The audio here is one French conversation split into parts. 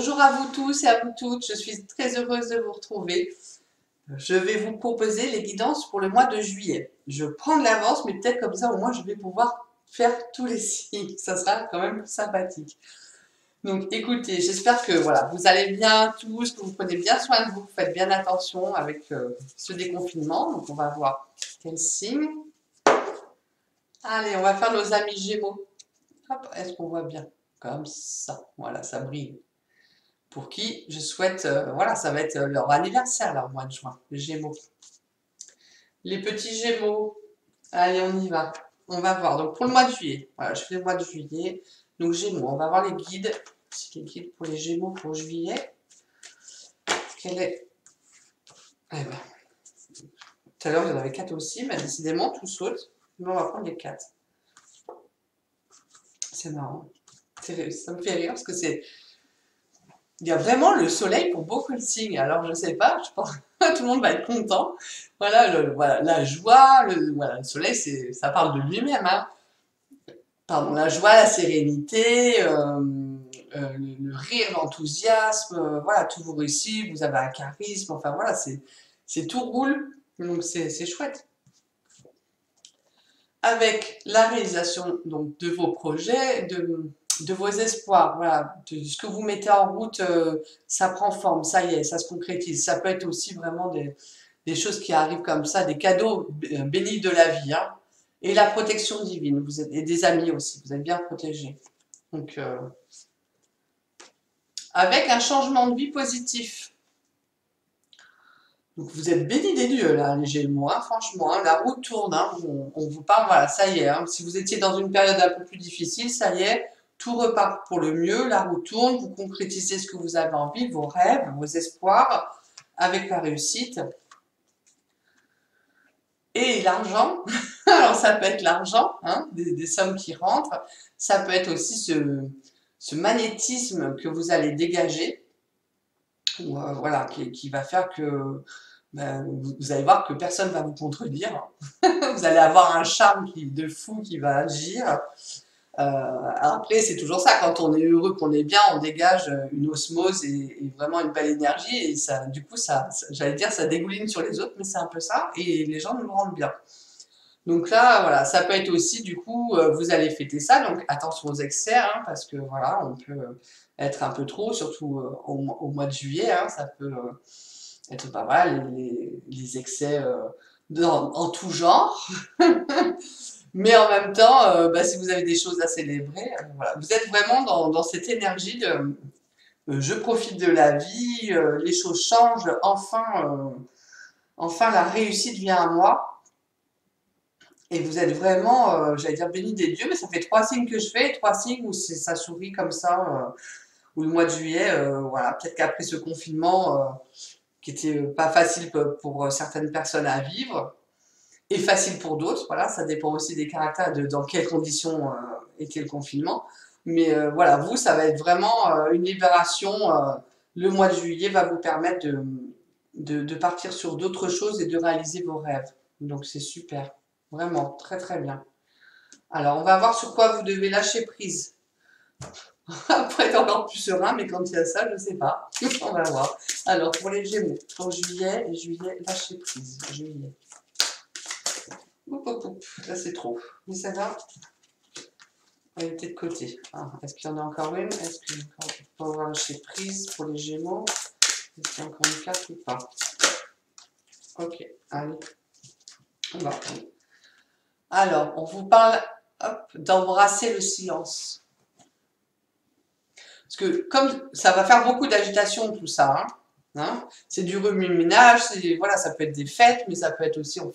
Bonjour à vous tous et à vous toutes, je suis très heureuse de vous retrouver. Je vais vous proposer les guidances pour le mois de juillet. Je prends de l'avance, mais peut-être comme ça au moins je vais pouvoir faire tous les signes. Ça sera quand même sympathique. Donc écoutez, j'espère que voilà, vous allez bien tous, que vous prenez bien soin de vous, que vous faites bien attention avec ce déconfinement. Donc on va voir quel signe. Allez, on va faire nos amis Gémeaux. Hop, est-ce qu'on voit bien? Comme ça, voilà, ça brille. Pour qui je souhaite, voilà, ça va être leur anniversaire là au mois de juin, les Gémeaux. Les petits Gémeaux, allez, on y va. On va voir. Donc pour le mois de juillet, voilà, je fais le mois de juillet. Donc Gémeaux, on va voir les guides. C'est les guides pour les Gémeaux pour juillet. Quel est. Eh ben, tout à l'heure, il y en avait 4 aussi, mais décidément, tout saute. Mais on va prendre les 4. C'est marrant. Ça me fait rire parce que c'est. Il y a vraiment le soleil pour beaucoup de signes. Alors, je sais pas, je pense que tout le monde va être content. Voilà, voilà la joie, voilà, le soleil, ça parle de lui-même. Hein. Pardon, la joie, la sérénité, le rire, l'enthousiasme, voilà, tout vous réussit, vous avez un charisme, enfin voilà, c'est tout roule, donc c'est chouette. Avec la réalisation donc, de vos projets, de vos espoirs, voilà, de ce que vous mettez en route, ça prend forme, ça y est, ça se concrétise. Ça peut être aussi vraiment des choses qui arrivent comme ça, des cadeaux bénis de la vie, hein, et la protection divine, vous êtes, et des amis aussi, vous êtes bien protégés. Donc, avec un changement de vie positif. Donc vous êtes bénis des dieux là, les Gémeaux, hein, franchement, hein, la roue tourne, hein, on vous parle, voilà, ça y est, hein, si vous étiez dans une période un peu plus difficile, ça y est, tout repart pour le mieux, la roue tourne, vous concrétisez ce que vous avez envie, vos rêves, vos espoirs, avec la réussite. Et l'argent, alors ça peut être l'argent, hein, des sommes qui rentrent, ça peut être aussi ce magnétisme que vous allez dégager, voilà, qui va faire que ben, vous allez voir que personne ne va vous contredire. Vous allez avoir un charme de fou qui va agir. Après, c'est toujours ça, quand on est heureux, qu'on est bien, on dégage une osmose et vraiment une belle énergie. Et ça, du coup, j'allais dire, ça dégouline sur les autres, mais c'est un peu ça. Et les gens nous le rendent bien. Donc là, voilà, ça peut être aussi, du coup, vous allez fêter ça. Donc attention aux excès, hein, parce que voilà, on peut être un peu trop, surtout au mois de juillet. Hein, ça peut être pas mal, les excès en tout genre. Mais en même temps, bah, si vous avez des choses à célébrer, voilà. Vous êtes vraiment dans cette énergie de je profite de la vie, les choses changent, enfin la réussite vient à moi. Et vous êtes vraiment, j'allais dire béni des dieux, mais ça fait 3 signes que je fais, 3 signes où ça sourit comme ça, où le mois de juillet, voilà, peut-être qu'après ce confinement, qui était pas facile pour certaines personnes à vivre, et facile pour d'autres, voilà, ça dépend aussi des caractères, dans quelles conditions était le confinement. Mais voilà, vous, ça va être vraiment une libération. Le mois de juillet va vous permettre de partir sur d'autres choses et de réaliser vos rêves. Donc c'est super, vraiment, très très bien. Alors, on va voir sur quoi vous devez lâcher prise. Après, être encore plus serein, mais quand il y a ça, je ne sais pas. On va voir. Alors, pour les Gémeaux, pour juillet, lâcher prise. Juillet. Là, c'est trop. Mais ça va. Elle était de côté. Ah, est-ce qu'il y en a encore une? Est-ce qu'il y a encore pour avoir lâcher prise pour les Gémeaux? Est-ce qu'il y a encore une carte ou pas? Ok, allez. On va prendre. Alors, on vous parle d'embrasser le silence. Parce que comme ça va faire beaucoup d'agitation, tout ça, hein, c'est du remue-ménage, voilà, ça peut être des fêtes, mais ça peut être aussi, on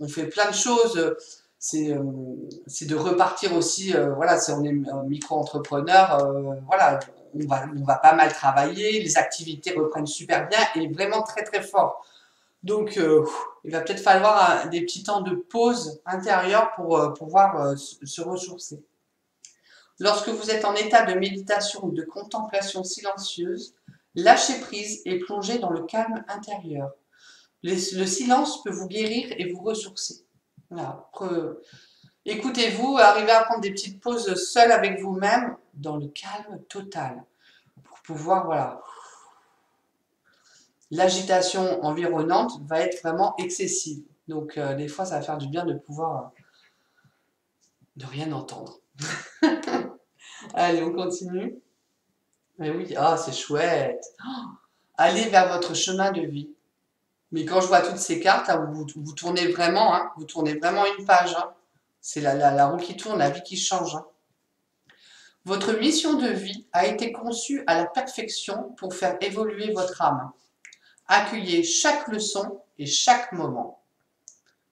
fait plein de choses. C'est de repartir aussi, voilà, si on est micro-entrepreneur, voilà, on va pas mal travailler, les activités reprennent super bien et vraiment très très fort. Donc, il va peut-être falloir des petits temps de pause intérieure pour pouvoir se ressourcer. Lorsque vous êtes en état de méditation ou de contemplation silencieuse, lâchez prise et plongez dans le calme intérieur. Le silence peut vous guérir et vous ressourcer. Voilà. Écoutez-vous, arrivez à prendre des petites pauses seules avec vous-même dans le calme total pour pouvoir, voilà, l'agitation environnante va être vraiment excessive. Donc, des fois, ça va faire du bien de pouvoir ne rien entendre. Allez, on continue. Mais oui, ah, c'est chouette. Allez vers votre chemin de vie. Mais quand je vois toutes ces cartes, là, vous tournez vraiment, hein, vous tournez vraiment une page. Hein. C'est la roue qui tourne, la vie qui change. Hein. Votre mission de vie a été conçue à la perfection pour faire évoluer votre âme. Accueillez chaque leçon et chaque moment.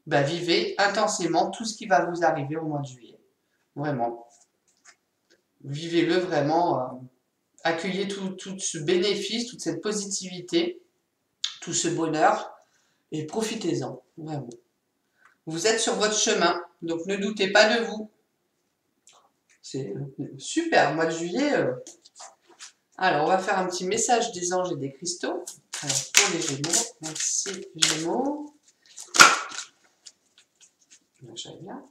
Ben, vivez intensément tout ce qui va vous arriver au mois de juillet. Vraiment. Vivez-le vraiment. Accueillez tout ce bénéfice, toute cette positivité, tout ce bonheur et profitez-en. Vraiment. Vous êtes sur votre chemin, donc ne doutez pas de vous. C'est super, mois de juillet. Alors, on va faire un petit message des anges et des cristaux. Alors, pour les Gémeaux, merci Gémeaux. J'aime bien.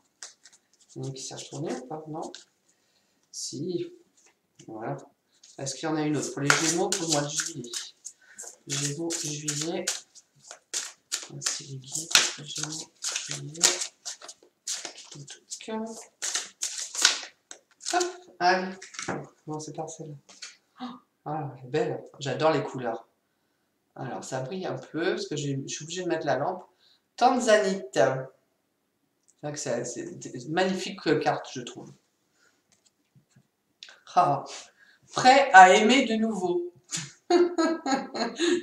Il y en a qui s'est retourné ou pas? Non. Si. Voilà. Est-ce qu'il y en a une autre pour les Gémeaux pour le mois de juillet? Gémeaux, juillet. Merci les guides. Gémeaux, juillet. Hop, allez. Non, c'est pas celle-là. Ah, elle est belle. J'adore les couleurs. Alors, ça brille un peu parce que je suis obligée de mettre la lampe. Tanzanite. C'est une magnifique carte, je trouve. Ah, prêt à aimer de nouveau.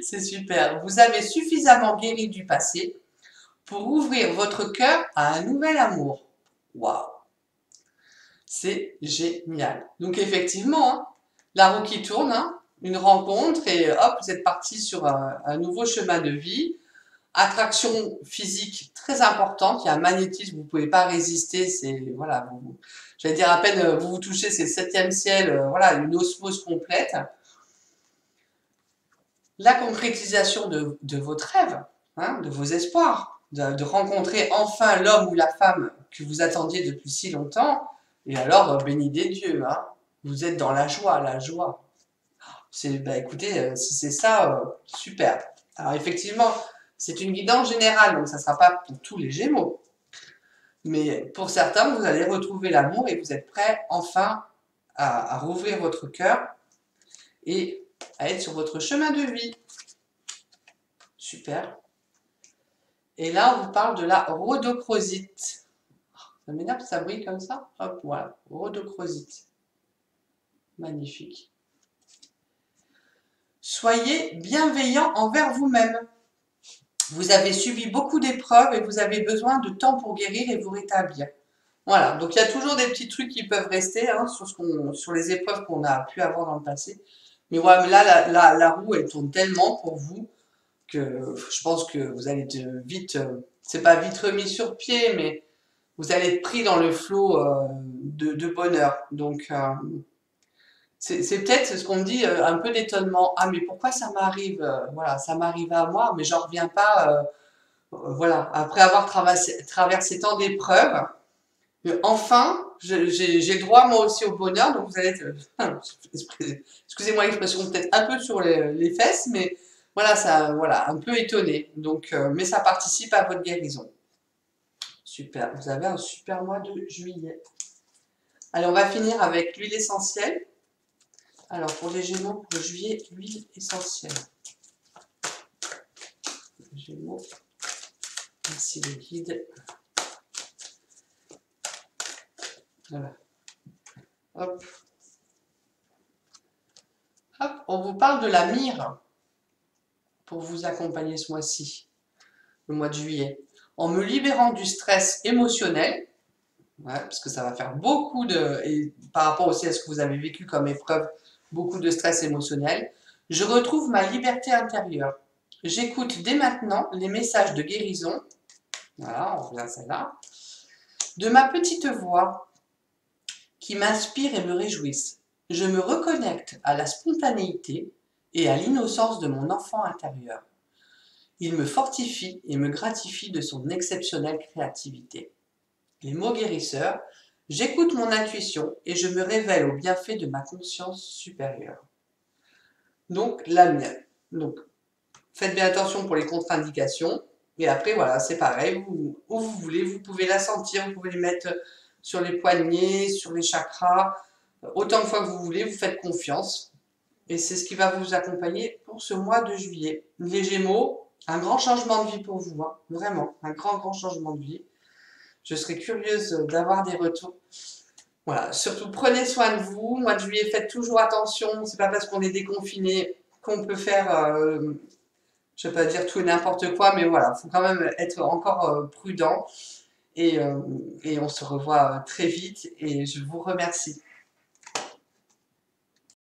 C'est super. Vous avez suffisamment guéri du passé pour ouvrir votre cœur à un nouvel amour. Waouh! C'est génial. Donc effectivement, hein, la roue qui tourne, hein, une rencontre et hop, vous êtes parti sur un nouveau chemin de vie. Attraction physique très importante, il y a un magnétisme, vous ne pouvez pas résister, c'est, voilà, j'allais dire à peine vous vous touchez, c'est le 7e ciel, voilà, une osmose complète. La concrétisation de votre rêve, hein, de vos espoirs, de rencontrer enfin l'homme ou la femme que vous attendiez depuis si longtemps, et alors, béni des dieux, hein, vous êtes dans la joie, la joie. Bah, écoutez, si c'est ça, super. Alors effectivement, c'est une guidance générale, donc ça ne sera pas pour tous les Gémeaux. Mais pour certains, vous allez retrouver l'amour et vous êtes prêts enfin à rouvrir votre cœur et à être sur votre chemin de vie. Super. Et là, on vous parle de la rhodochrosite. Ça m'énerve, ça brille comme ça. Hop, voilà, rhodochrosite. Magnifique. Soyez bienveillant envers vous-même. Vous avez subi beaucoup d'épreuves et vous avez besoin de temps pour guérir et vous rétablir. Voilà, donc il y a toujours des petits trucs qui peuvent rester hein, sur les épreuves qu'on a pu avoir dans le passé. Mais ouais, mais là, la roue, elle tourne tellement pour vous que je pense que vous allez être vite, c'est pas vite remis sur pied, mais vous allez être pris dans le flot de bonheur. Donc, c'est peut-être ce qu'on me dit, un peu d'étonnement. Ah, mais pourquoi ça m'arrive voilà, ça m'arrive à moi, mais j'en reviens pas. Voilà, après avoir traversé tant d'épreuves, enfin, j'ai droit moi aussi au bonheur. Donc vous allez être, excusez-moi l'expression, peut-être un peu sur les fesses, mais voilà, ça, voilà, un peu étonné. Donc, mais ça participe à votre guérison. Super, vous avez un super mois de juillet. Allez, on va finir avec l'huile essentielle. Alors, pour les Gémeaux, pour juillet, l'huile essentielle. Les Gémeaux, merci les guides. Voilà. Hop. Hop, on vous parle de la myrrhe pour vous accompagner ce mois-ci, le mois de juillet. En me libérant du stress émotionnel, ouais, parce que ça va faire beaucoup et par rapport aussi à ce que vous avez vécu comme épreuve, beaucoup de stress émotionnel, je retrouve ma liberté intérieure. J'écoute dès maintenant les messages de guérison, voilà, on regarde celle-là, de ma petite voix qui m'inspire et me réjouissent. Je me reconnecte à la spontanéité et à l'innocence de mon enfant intérieur. Il me fortifie et me gratifie de son exceptionnelle créativité. Les mots guérisseurs, J'écoute mon intuition et je me révèle au bienfait de ma conscience supérieure. Donc, la mienne. Donc, faites bien attention pour les contre-indications. Et après, voilà, c'est pareil, où vous voulez, vous pouvez la sentir, vous pouvez les mettre sur les poignets, sur les chakras, autant de fois que vous voulez, vous faites confiance. Et c'est ce qui va vous accompagner pour ce mois de juillet. Les Gémeaux, un grand changement de vie pour vous, hein, vraiment, un grand changement de vie. Je serais curieuse d'avoir des retours. Voilà, surtout prenez soin de vous. Mois de juillet, faites toujours attention. C'est pas parce qu'on est déconfiné qu'on peut faire, je ne vais pas dire tout et n'importe quoi, mais voilà, il faut quand même être encore prudent. Et on se revoit très vite et je vous remercie.